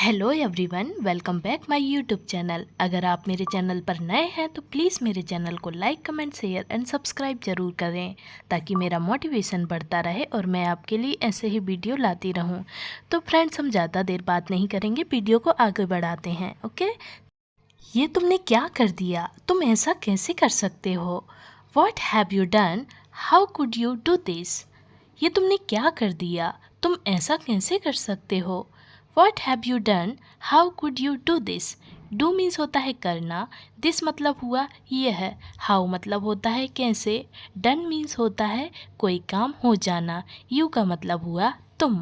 Hello everyone, welcome back my YouTube channel. अगर आप मेरे चैनल पर नए हैं तो प्लीज़ मेरे चैनल को like, comment, share and subscribe ज़रूर करें ताकि मेरा मोटिवेशन बढ़ता रहे और मैं आपके लिए ऐसे ही वीडियो लाती रहूं। तो फ्रेंड्स, हम ज़्यादा देर बात नहीं करेंगे, वीडियो को आगे बढ़ाते हैं। ओके, ये तुमने क्या कर दिया? तुम ऐसा कैसे कर सकते हो? What have you done? How could you do this? ये तुमने क्या कर दिया? तुम ऐसा कैसे कर सकते हो? What have you done? How could you do this? Do means होता है करना, दिस मतलब हुआ ये है, हाउ मतलब होता है कैसे, डन मीन्स होता है कोई काम हो जाना, यू का मतलब हुआ तुम।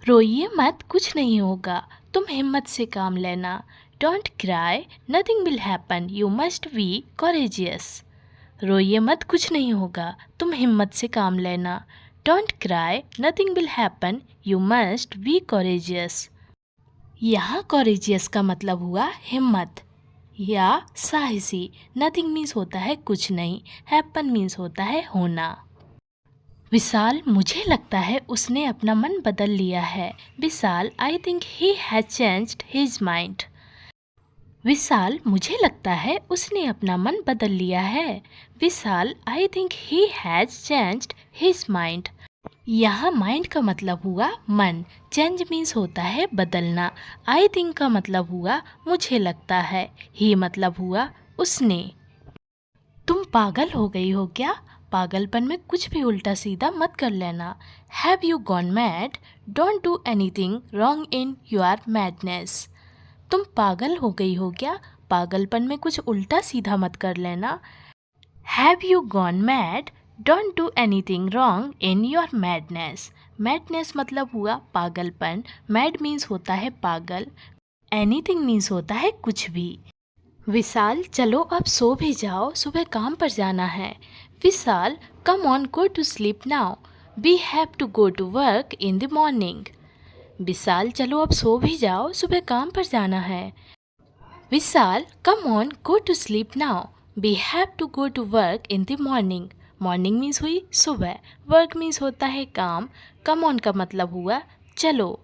रोइए मत, कुछ नहीं होगा, तुम हिम्मत से काम लेना। Don't cry, nothing will happen, you must be courageous. रोइए मत, कुछ नहीं होगा, तुम हिम्मत से काम लेना। Don't cry, nothing will happen, you must be courageous. यहाँ कॉरेजियस का मतलब हुआ हिम्मत या साहसी। नथिंग मीन्स होता है कुछ नहीं, हैपन मीन्स होता है होना। विशाल, मुझे लगता है उसने अपना मन बदल लिया है। Vishal, I think he has changed his mind. Vishal, मुझे लगता है उसने अपना मन बदल लिया है। Vishal, I think he has changed his mind. यहाँ माइंड का मतलब हुआ मन, चेंज मीन्स होता है बदलना। आई थिंक का मतलब हुआ मुझे लगता है, ही मतलब हुआ उसने। तुम पागल हो गई हो क्या? पागलपन में कुछ भी उल्टा सीधा मत कर लेना। Have you gone mad? Don't do anything wrong in your madness. तुम पागल हो गई हो क्या? पागलपन में कुछ उल्टा सीधा मत कर लेना। Have you gone mad? Don't do anything wrong in your madness. Madness मतलब हुआ पागलपन, मैड मीन्स होता है पागल, एनीथिंग मीन्स होता है कुछ भी। विशाल, चलो अब सो भी जाओ, सुबह काम पर जाना है। Vishal, come on, go to sleep now, we have to go to work in the morning. Vishal, चलो अब सो भी जाओ, सुबह काम पर जाना है। Vishal, come on, go to sleep now, we have to go to work in the morning. Morning means हुई सुबह, वर्क मीन्स होता है काम, कम ऑन का मतलब हुआ चलो।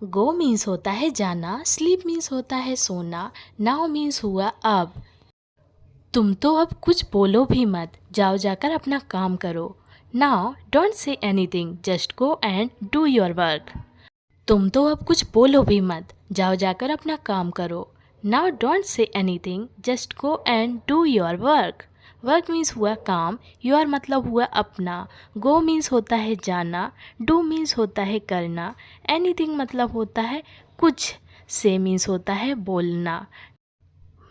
गो मीन्स होता है जाना, स्लीप मीन्स होता है सोना, नाउ मीन्स हुआ अब। तुम तो अब कुछ बोलो भी मत, जाओ जाकर अपना काम करो। Now don't say anything, just go and do your work. तुम तो अब कुछ बोलो भी मत, जाओ जाकर अपना काम करो। Now don't say anything, just go and do your work. Work means हुआ काम, योर मतलब हुआ अपना, गो मीन्स होता है जाना, डू मीन्स होता है करना, एनीथिंग मतलब होता है कुछ, से मीन्स होता है बोलना।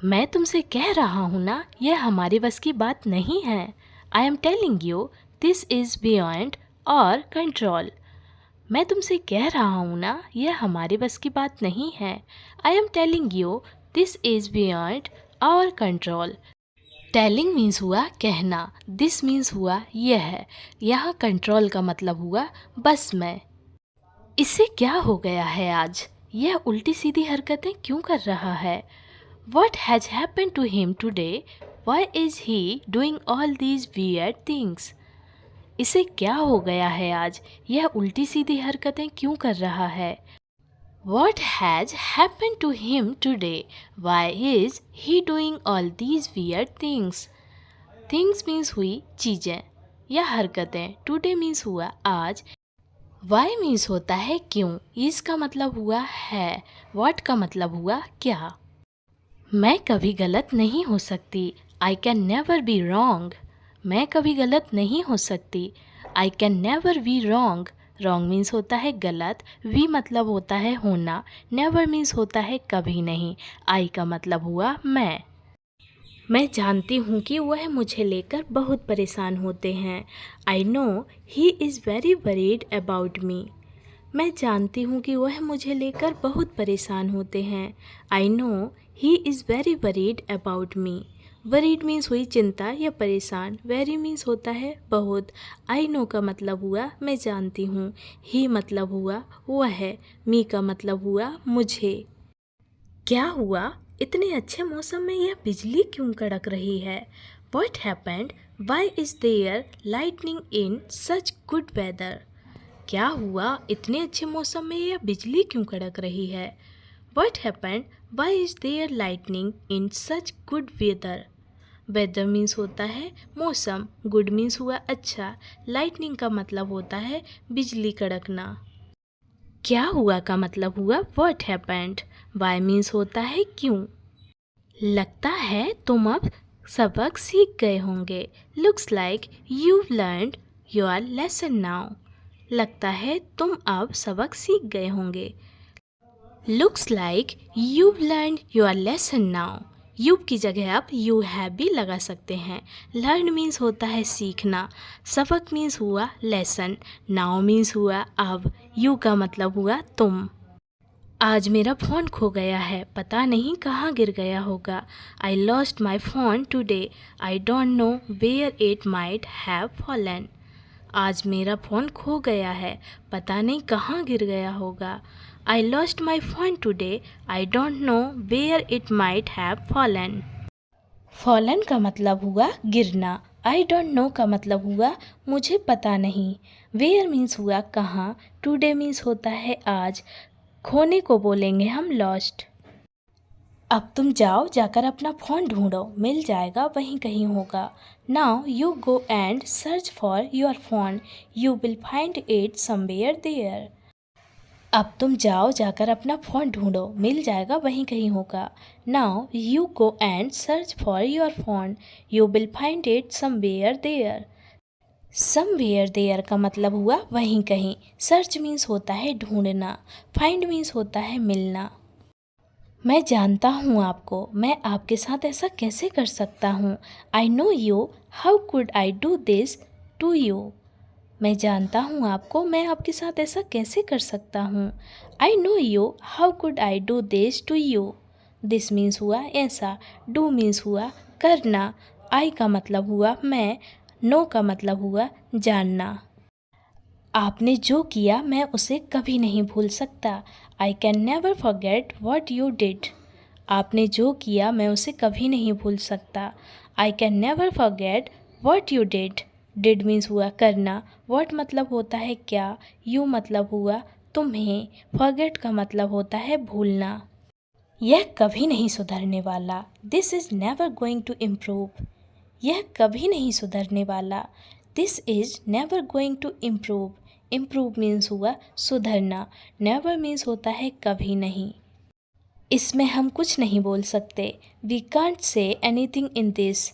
मैं तुमसे कह रहा हूँ ना, यह हमारे बस की बात नहीं है। I am telling you this is beyond और कंट्रोल। मैं तुमसे कह रहा हूँ ना, यह हमारे बस की बात नहीं है। I am telling you this is beyond our control. Telling means हुआ कहना, दिस मीन्स हुआ यह है, यहाँ कंट्रोल का मतलब हुआ बस में। इससे क्या हो गया है आज? यह उल्टी सीधी हरकतें क्यों कर रहा है? What has happened to him today? Why is he doing all these weird things? इसे क्या हो गया है आज? यह उल्टी सीधी हरकतें क्यों कर रहा है? What has happened to him today? Why is he doing all these weird things? Things means हुई चीज़ें या हरकतें, today means हुआ आज, Why means होता है क्यों, is का मतलब हुआ है, What का मतलब हुआ क्या। मैं कभी गलत नहीं हो सकती, I can never be wrong. मैं कभी गलत नहीं हो सकती, I can never be wrong. Wrong means होता है गलत, वी मतलब होता है होना, नेवर मीन्स होता है कभी नहीं, आई का मतलब हुआ मैं। मैं जानती हूँ कि वह मुझे लेकर बहुत परेशान होते हैं। I know he is very worried about me. मैं जानती हूँ कि वह मुझे लेकर बहुत परेशान होते हैं। I know he is very worried about me. Worried means हुई चिंता या परेशान, वेरी मीन्स होता है बहुत, आई नो का मतलब हुआ मैं जानती हूँ, ही मतलब हुआ वह, मी का मतलब हुआ मुझे। क्या हुआ? इतने अच्छे मौसम में यह बिजली क्यों कड़क रही है? What happened? Why is there lightning in such good weather? क्या हुआ? इतने अच्छे मौसम में यह बिजली क्यों कड़क रही है? What happened? Why is there lightning in such good weather? Weather means होता है मौसम, गुड मीन्स हुआ अच्छा, लाइटनिंग का मतलब होता है बिजली कड़कना। क्या हुआ का मतलब हुआ व्हाट हैपेंड। वाई मीन्स होता है क्यों। लगता है तुम अब सबक सीख गए होंगे। Looks like you learned your lesson now. लगता है तुम अब सबक सीख गए होंगे। Looks like you learn your lesson now. You की जगह आप यू हैव भी लगा सकते हैं। लर्न मीन्स होता है सीखना, सबक मीन्स हुआ लेसन, नाउ मीन्स हुआ अब, यू का मतलब हुआ तुम। आज मेरा फ़ोन खो गया है, पता नहीं कहाँ गिर गया होगा। I lost my phone today, I don't know where it might have fallen. आज मेरा फ़ोन खो गया है, पता नहीं कहाँ गिर गया होगा। I lost my phone today. I don't know where it might have fallen. Fallen का मतलब हुआ गिरना। I don't know का मतलब हुआ मुझे पता नहीं। Where means हुआ कहाँ। Today means होता है आज। खोने को बोलेंगे हम lost। अब तुम जाओ, जाकर अपना फ़ोन ढूंढो, मिल जाएगा वहीं कहीं होगा। Now you go and search for your phone. You will find it somewhere there. अब तुम जाओ, जाकर अपना फ़ोन ढूंढो, मिल जाएगा वहीं कहीं होगा। Now you go and search for your phone, you will find it somewhere there. Somewhere there का मतलब हुआ वहीं कहीं। सर्च मीन्स होता है ढूंढना, फाइंड मीन्स होता है मिलना। मैं जानता हूँ आपको, मैं आपके साथ ऐसा कैसे कर सकता हूँ। I know you, how could I do this to you. मैं जानता हूँ आपको, मैं आपके साथ ऐसा कैसे कर सकता हूँ। I know you, how could I do this to you. This means हुआ ऐसा, डू मीन्स हुआ करना, आई का मतलब हुआ मैं, नो का मतलब हुआ जानना। आपने जो किया मैं उसे कभी नहीं भूल सकता। I can never forget what you did. आपने जो किया मैं उसे कभी नहीं भूल सकता। I can never forget what you did. Did means हुआ करना, व्हाट मतलब होता है क्या, यू मतलब हुआ तुम्हें, फॉरगेट का मतलब होता है भूलना। यह कभी नहीं सुधरने वाला। This is never going to improve. यह कभी नहीं सुधरने वाला। This is never going to improve. Improve means हुआ सुधरना, नेवर मीन्स होता है कभी नहीं। इसमें हम कुछ नहीं बोल सकते। We can't say anything in this.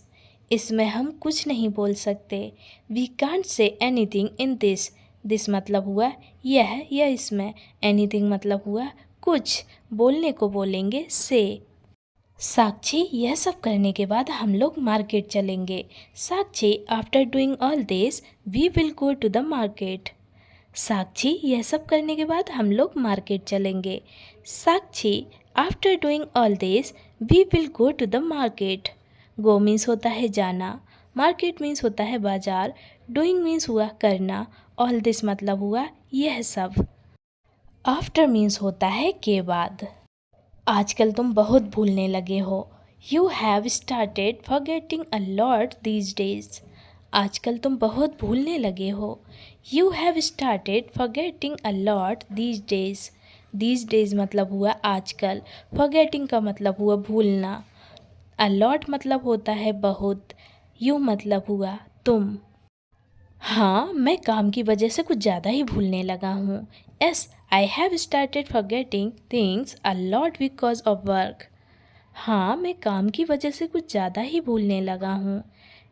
इसमें हम कुछ नहीं बोल सकते। We can't say anything in this. This मतलब हुआ यह या इसमें, एनीथिंग मतलब हुआ कुछ, बोलने को बोलेंगे से। साक्षी, यह सब करने के बाद हम लोग मार्केट चलेंगे। Sakshi, after doing all this we will go to the market. Sakshi, यह सब करने के बाद हम लोग मार्केट चलेंगे। Sakshi, after doing all this we will go to the market. Go means होता है जाना, मार्केट मीन्स होता है बाजार, डूइंग मीन्स हुआ करना, ऑल दिस मतलब हुआ यह सब। आफ्टर मीन्स होता है के बाद। आजकल तुम बहुत भूलने लगे हो। You have started forgetting a lot these days. आजकल तुम बहुत भूलने लगे हो। You have started forgetting a lot these days. These days मतलब हुआ आजकल, फॉरगेटिंग का मतलब हुआ भूलना, अलॉट मतलब होता है बहुत, यू मतलब हुआ तुम। हाँ, मैं काम की वजह से कुछ ज़्यादा ही भूलने लगा हूँ। Yes, I have started forgetting things a lot because of work. हाँ, मैं काम की वजह से कुछ ज़्यादा ही भूलने लगा हूँ।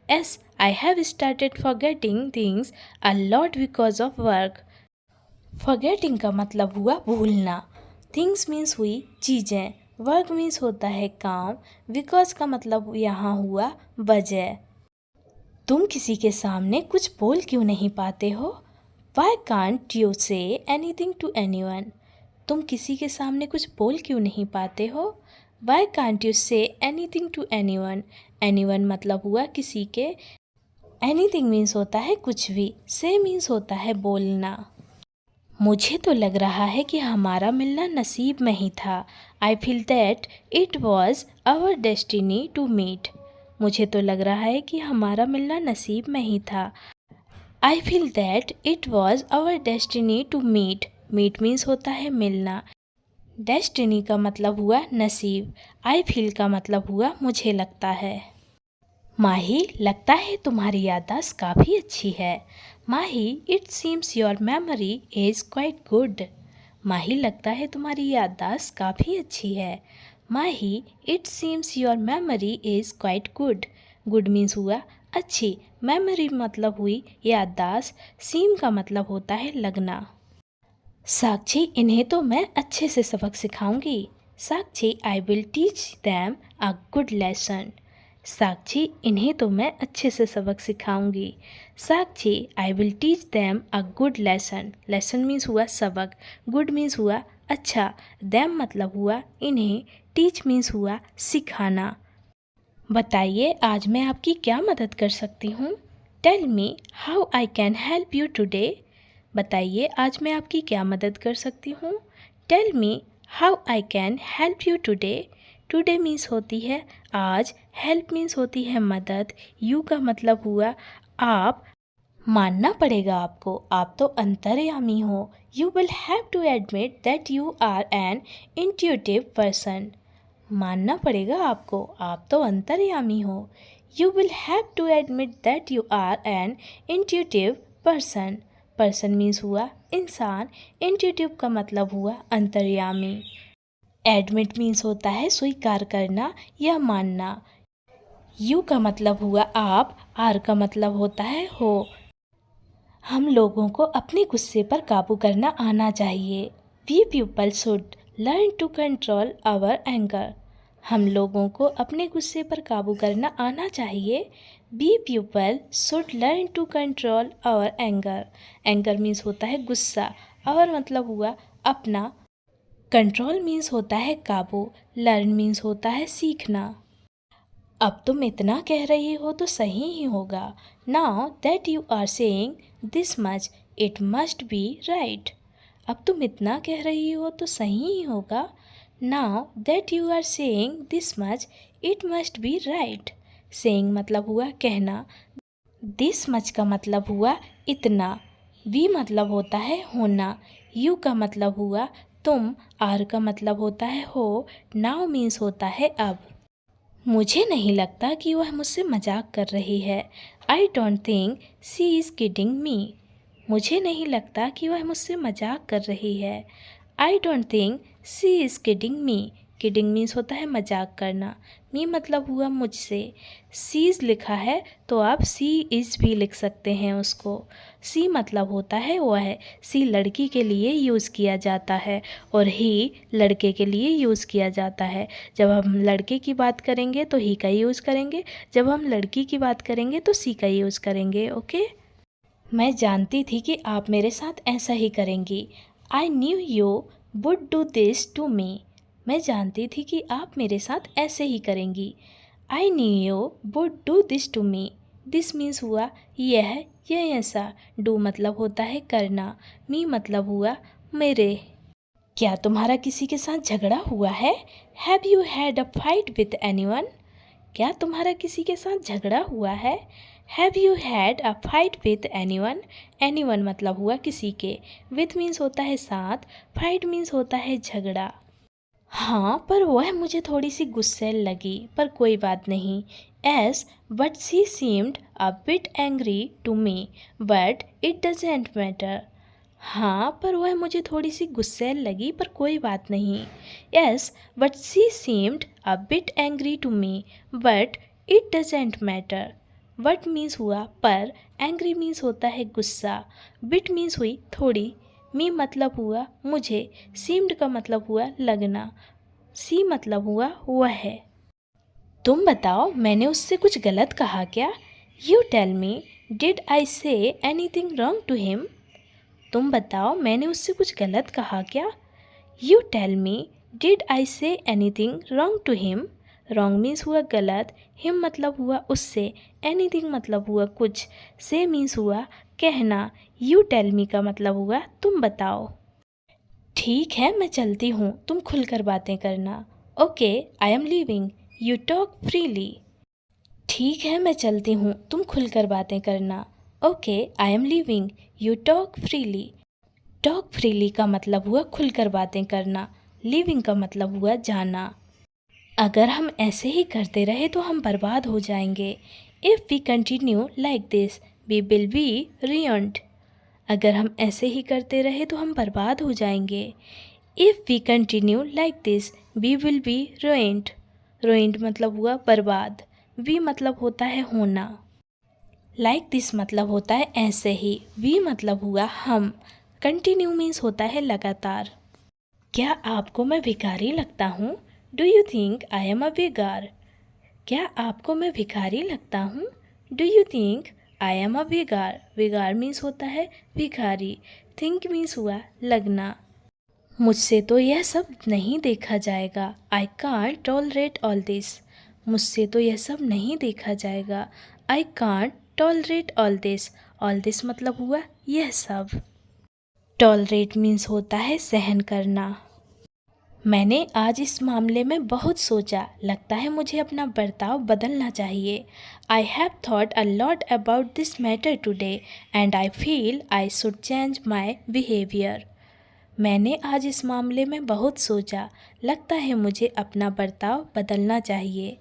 Yes, I have started forgetting things a lot because of work. Forgetting का मतलब हुआ भूलना, थिंग्स मीन्स हुई चीज़ें, वर्क मीन्स होता है काम, बिकॉज का मतलब यहाँ हुआ वजह। तुम किसी के सामने कुछ बोल क्यों नहीं पाते हो। Why can't you say anything to anyone. तुम किसी के सामने कुछ बोल क्यों नहीं पाते हो। Why can't you say anything to anyone. Anyone मतलब हुआ किसी के, एनीथिंग मीन्स होता है कुछ भी, से मीन्स होता है बोलना। मुझे तो लग रहा है कि हमारा मिलना नसीब में ही था। I feel that it was our destiny to meet. मुझे तो लग रहा है कि हमारा मिलना नसीब में ही था। I feel that it was our destiny to meet. Meet means होता है मिलना, डेस्टिनी का मतलब हुआ नसीब। आई फील का मतलब हुआ मुझे लगता है। माही, लगता है तुम्हारी याददाश्त काफ़ी अच्छी है। Mahi, it seems your memory is quite good. Mahi, लगता है तुम्हारी याददाश्त काफ़ी अच्छी है। Mahi, it seems your memory is quite good. Good means हुआ अच्छी, मेमोरी मतलब हुई याददाश्त, सीम का मतलब होता है लगना। साक्षी, इन्हें तो मैं अच्छे से सबक सिखाऊंगी। Sakshi, I will teach them a good lesson. Sakshi, इन्हें तो मैं अच्छे से सबक सिखाऊंगी। Sakshi, I will teach them a good lesson. Lesson means हुआ सबक, गुड मीन्स हुआ अच्छा, दैम मतलब हुआ इन्हें, टीच मीन्स हुआ सिखाना। बताइए आज मैं आपकी क्या मदद कर सकती हूँ। Tell me how I can help you today. बताइए आज मैं आपकी क्या मदद कर सकती हूँ। Tell me how I can help you today. Today means होती है आज, हेल्प मीन्स होती है मदद, यू का मतलब हुआ आप। मानना पड़ेगा आपको, आप तो अंतर्यामी हो। You will have to admit that you are an intuitive person. मानना पड़ेगा आपको, आप तो अंतर्यामी हो। You will have to admit that you are an intuitive person. Person means हुआ इंसान, इंट्यूटिव का मतलब हुआ अंतर्यामी। एडमिट मीन्स होता है स्वीकार करना या मानना। यू का मतलब हुआ आप, आर का मतलब होता है हो। हम लोगों को अपने गुस्से पर काबू करना आना चाहिए। We people should learn to control our anger. हम लोगों को अपने गुस्से पर काबू करना आना चाहिए। We people should learn to control our anger. Anger means होता है गुस्सा, आवर मतलब हुआ अपना, कंट्रोल मीन्स होता है काबू, लर्न मीन्स होता है सीखना। अब तुम इतना कह रही हो तो सही ही होगा। Now that you are saying this much it must be right. अब तुम इतना कह रही हो तो सही ही होगा। Now that you are saying this much it must be right. Saying मतलब हुआ कहना, दिस मच का मतलब हुआ इतना, वी मतलब होता है होना, यू का मतलब हुआ तुम, आर का मतलब होता है हो, नाउ मीन्स होता है अब। मुझे नहीं लगता कि वह मुझसे मजाक कर रही है। I don't think she is kidding me. मुझे नहीं लगता कि वह मुझसे मजाक कर रही है। I don't think she is kidding me. Kidding means होता है मजाक करना, मी मतलब हुआ मुझसे। सीज लिखा है तो आप सी इज़ भी लिख सकते हैं उसको। सी मतलब होता है वह, सी लड़की के लिए यूज़ किया जाता है और ही लड़के के लिए यूज़ किया जाता है। जब हम लड़के की बात करेंगे तो ही का यूज़ करेंगे, जब हम लड़की की बात करेंगे तो सी का यूज़ करेंगे। ओके, मैं जानती थी कि आप मेरे साथ ऐसा ही करेंगी। I knew you would do this to me. मैं जानती थी कि आप मेरे साथ ऐसे ही करेंगी। I knew you would do this to me. This means हुआ यह या ऐसा, डू मतलब होता है करना, मी मतलब हुआ मेरे। क्या तुम्हारा किसी के साथ झगड़ा हुआ है। Have you had a fight with anyone. क्या तुम्हारा किसी के साथ झगड़ा हुआ है। Have you had a fight with anyone. Anyone मतलब हुआ किसी के, विथ मीन्स होता है साथ, फाइट मीन्स होता है झगड़ा। हाँ, पर वह मुझे थोड़ी सी गुस्सैल लगी, पर कोई बात नहीं। Yes but she seemed a bit angry to me, but it doesn't matter. हाँ, पर वह मुझे थोड़ी सी गुस्सैल लगी, पर कोई बात नहीं। Yes but she seemed a bit angry to me, but it doesn't matter. But means हुआ पर, एंग्री मीन्स होता है गुस्सा, बिट मीन्स हुई थोड़ी, मी मतलब हुआ मुझे, सीम्ड का मतलब हुआ लगना, सी मतलब हुआ वह है। तुम बताओ मैंने उससे कुछ गलत कहा क्या। You tell me did I say anything wrong to him. तुम बताओ मैंने उससे कुछ गलत कहा क्या। You tell me did I say anything wrong to him. Wrong means हुआ गलत, हिम मतलब हुआ उससे, एनीथिंग मतलब हुआ कुछ, से मीन्स हुआ कहना, यू टेल मी का मतलब हुआ तुम बताओ। ठीक है मैं चलती हूँ, तुम खुलकर बातें करना। Okay I am leaving, you talk freely. ठीक है मैं चलती हूँ, तुम खुलकर बातें करना। Okay I am leaving, you talk freely. Talk freely का मतलब हुआ खुलकर बातें करना। लिविंग का मतलब हुआ जाना। अगर हम ऐसे ही करते रहे तो हम बर्बाद हो जाएंगे। If we continue like this we will be ruined। अगर हम ऐसे ही करते रहे तो हम बर्बाद हो जाएंगे। If we continue like this we will be ruined। ruined मतलब हुआ बर्बाद। वी मतलब होता है होना। लाइक दिस मतलब होता है ऐसे ही। वी मतलब हुआ हम। कंटिन्यू मीन्स होता है लगातार। क्या आपको मैं भिखारी लगता हूँ? Do you think I am a beggar? क्या आपको मैं भिखारी लगता हूँ? Do you think I am a beggar? Beggar means होता है भिखारी। थिंक मीन्स हुआ लगना। मुझसे तो यह सब नहीं देखा जाएगा। I can't tolerate all this. मुझसे तो यह सब नहीं देखा जाएगा। I can't tolerate all this. All this मतलब हुआ यह सब। टॉलरेट मीन्स होता है सहन करना। मैंने आज इस मामले में बहुत सोचा। लगता है मुझे अपना बर्ताव बदलना चाहिए। I have thought a lot about this matter today and I feel I should change my behaviour. मैंने आज इस मामले में बहुत सोचा। लगता है मुझे अपना बर्ताव बदलना चाहिए।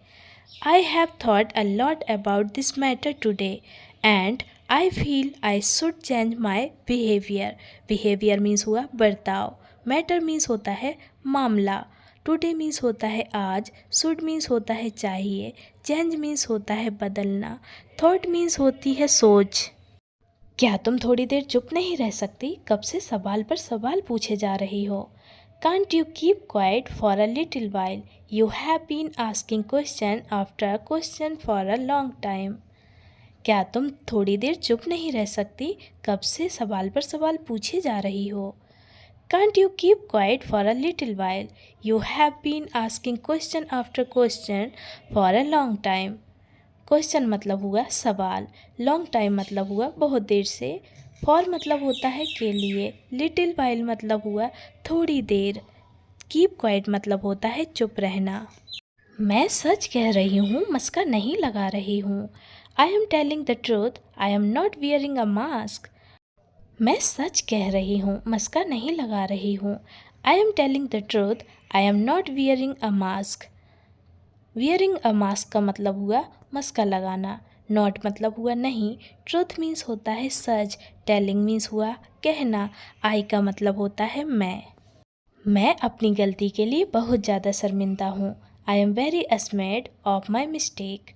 I have thought a lot about this matter today and I feel I should change my behaviour. Behaviour means हुआ बर्ताव। मैटर मीन्स होता है मामला। टुडे मीन्स होता है आज। शुड मीन्स होता है चाहिए। चेंज मीन्स होता है बदलना। थॉट मीन्स होती है सोच। क्या तुम थोड़ी देर चुप नहीं रह सकती? कब से सवाल पर सवाल पूछे जा रही हो। Can't you keep quiet for a little while? You have been asking question after question for a long time. क्या तुम थोड़ी देर चुप नहीं रह सकती? कब से सवाल पर सवाल पूछे जा रही हो। Can't you keep quiet for a little while? You have been asking question after question for a long time. Question मतलब हुआ सवाल। लॉन्ग टाइम मतलब हुआ बहुत देर से। फॉर मतलब होता है के लिए। लिटिल वाइल मतलब हुआ थोड़ी देर। कीप क्वाइट मतलब होता है चुप रहना। मैं सच कह रही हूँ, मस्का नहीं लगा रही हूँ। आई am telling the truth, I am not wearing a mask. मैं सच कह रही हूँ, मस्का नहीं लगा रही हूँ। आई am telling the truth, I am not wearing a mask. Wearing a mask का मतलब हुआ मस्का लगाना। नॉट मतलब हुआ नहीं। ट्रूथ मीन्स होता है सच। टेलिंग मीन्स हुआ कहना। आई का मतलब होता है मैं अपनी गलती के लिए बहुत ज़्यादा शर्मिंदा हूँ। I am very ashamed of my mistake.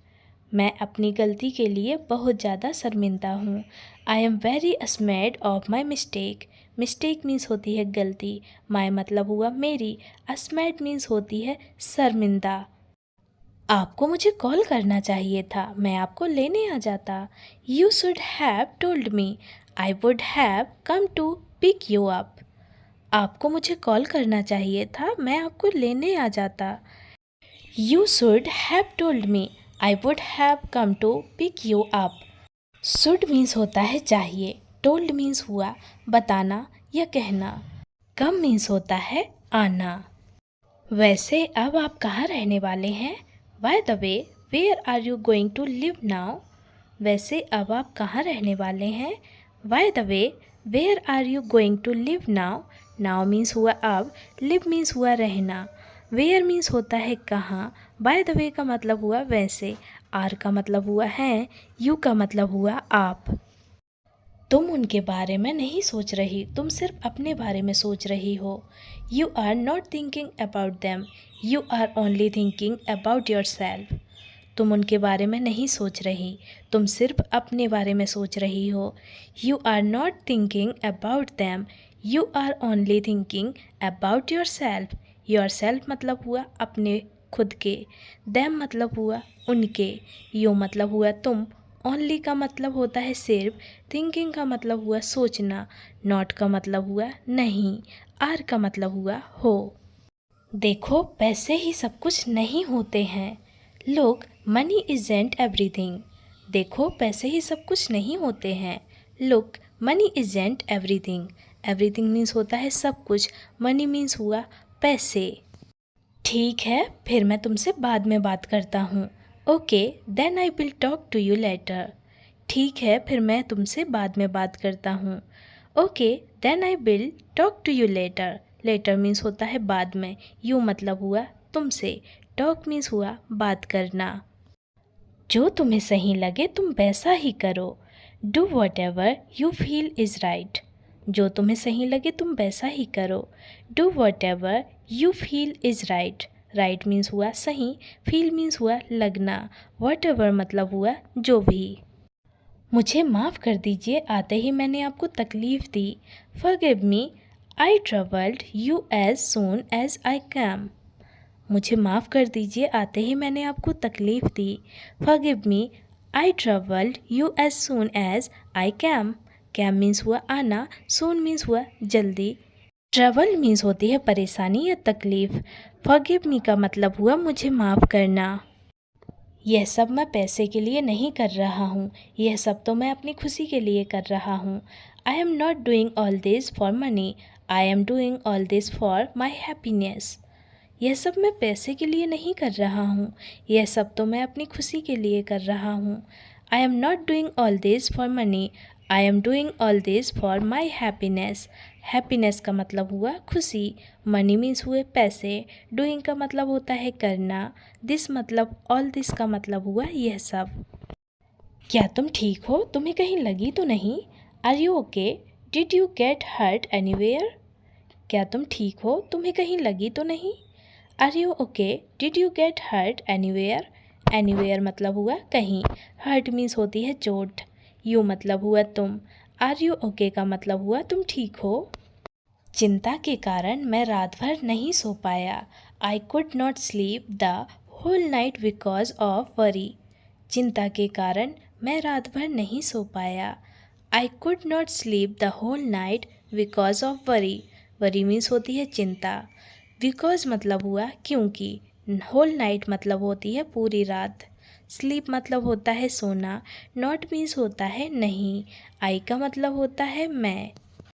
मैं अपनी गलती के लिए बहुत ज़्यादा शर्मिंदा हूँ। I am very ashamed of my mistake. Mistake means होती है गलती। माई मतलब हुआ मेरी। ashamed मीन्स होती है शर्मिंदा। आपको मुझे कॉल करना चाहिए था, मैं आपको लेने आ जाता। You should have told me, I would have come to pick you up. आपको मुझे कॉल करना चाहिए था, मैं आपको लेने आ जाता। You should have told me, I would have come to pick you up. Should means होता है चाहिए। टोल्ड मीन्स हुआ बताना या कहना। कम मीन्स होता है आना। वैसे अब आप कहाँ रहने वाले हैं? By the way, where are you going to live now? वैसे अब आप कहाँ रहने वाले हैं? By the way, where are you going to live now? Now means हुआ अब। लिव मीन्स हुआ रहना। वेयर मीन्स होता है कहाँ। बाय द वे का मतलब हुआ वैसे। आर का मतलब हुआ है। यू का मतलब हुआ आप। तुम उनके बारे में नहीं सोच रही, तुम सिर्फ अपने बारे में सोच रही हो। You are not thinking about them, you are only thinking about yourself. तुम उनके बारे में नहीं सोच रही, तुम सिर्फ अपने बारे में सोच रही हो। You are not thinking about them, you are only thinking about yourself. Yourself मतलब हुआ अपने खुद के। दैम मतलब हुआ उनके। यू मतलब हुआ तुम। ओनली का मतलब होता है सिर्फ। थिंकिंग का मतलब हुआ सोचना। नॉट का मतलब हुआ नहीं। आर का मतलब हुआ हो। देखो, पैसे ही सब कुछ नहीं होते हैं। Look, money isn't everything. देखो, पैसे ही सब कुछ नहीं होते हैं। Look, money isn't everything. Everything means होता है सब कुछ। मनी मीन्स हुआ पैसे। ठीक है, फिर मैं तुमसे बाद में बात करता हूँ। Okay, then I will talk to you later. ठीक है, फिर मैं तुमसे बाद में बात करता हूँ। Okay, then I will talk to you later. Later means होता है बाद में, यू मतलब हुआ तुमसे, टॉक मीन्स हुआ बात करना। जो तुम्हें सही लगे तुम वैसा ही करो, do what ever you feel is right. जो तुम्हें सही लगे तुम वैसा ही करो, do what ever you feel is right. Right means हुआ सही, फील मीन्स हुआ लगना, वॉट एवर मतलब हुआ जो भी। मुझे माफ़ कर दीजिए आते ही मैंने आपको तकलीफ़ दी, forgive me I troubled you as soon as I came. मुझे माफ़ कर दीजिए आते ही मैंने आपको तकलीफ़ दी, forgive me I troubled you as soon as I came. Came means हुआ आना, सून मीन्स हुआ जल्दी, ट्रबल मीन्स होती है परेशानी या तकलीफ़, फॉरगिव मी का मतलब हुआ मुझे माफ़ करना। यह सब मैं पैसे के लिए नहीं कर रहा हूँ, यह सब तो मैं अपनी खुशी के लिए कर रहा हूँ। I am not doing all this for money, I am doing all this for my happiness. यह सब मैं पैसे के लिए नहीं कर रहा हूँ, यह सब तो मैं अपनी खुशी के लिए कर रहा हूँ। I am not doing all this for money, I am doing all this for my happiness. Happiness का मतलब हुआ खुशी, मनी मीन्स हुए पैसे, डूइंग का मतलब होता है करना, दिस मतलब ऑल दिस का मतलब हुआ यह सब। क्या तुम ठीक हो, तुम्हें कहीं लगी तो नहीं? Are you okay, did you get hurt anywhere. क्या तुम ठीक हो, तुम्हें कहीं लगी तो नहीं? Are you okay, did you get hurt anywhere. Anywhere मतलब हुआ कहीं, हर्ट मीन्स होती है चोट, यू मतलब हुआ तुम, आर यू ओके का मतलब हुआ तुम ठीक हो। चिंता के कारण मैं रात भर नहीं सो पाया, I could not sleep the whole night because of worry. चिंता के कारण मैं रात भर नहीं सो पाया, I could not sleep the whole night because of worry. Worry means होती है चिंता, बिकॉज मतलब हुआ क्योंकि, होल नाइट मतलब होती है पूरी रात, स्लीप मतलब होता है सोना, नॉट मीन्स होता है नहीं, आई का मतलब होता है मैं।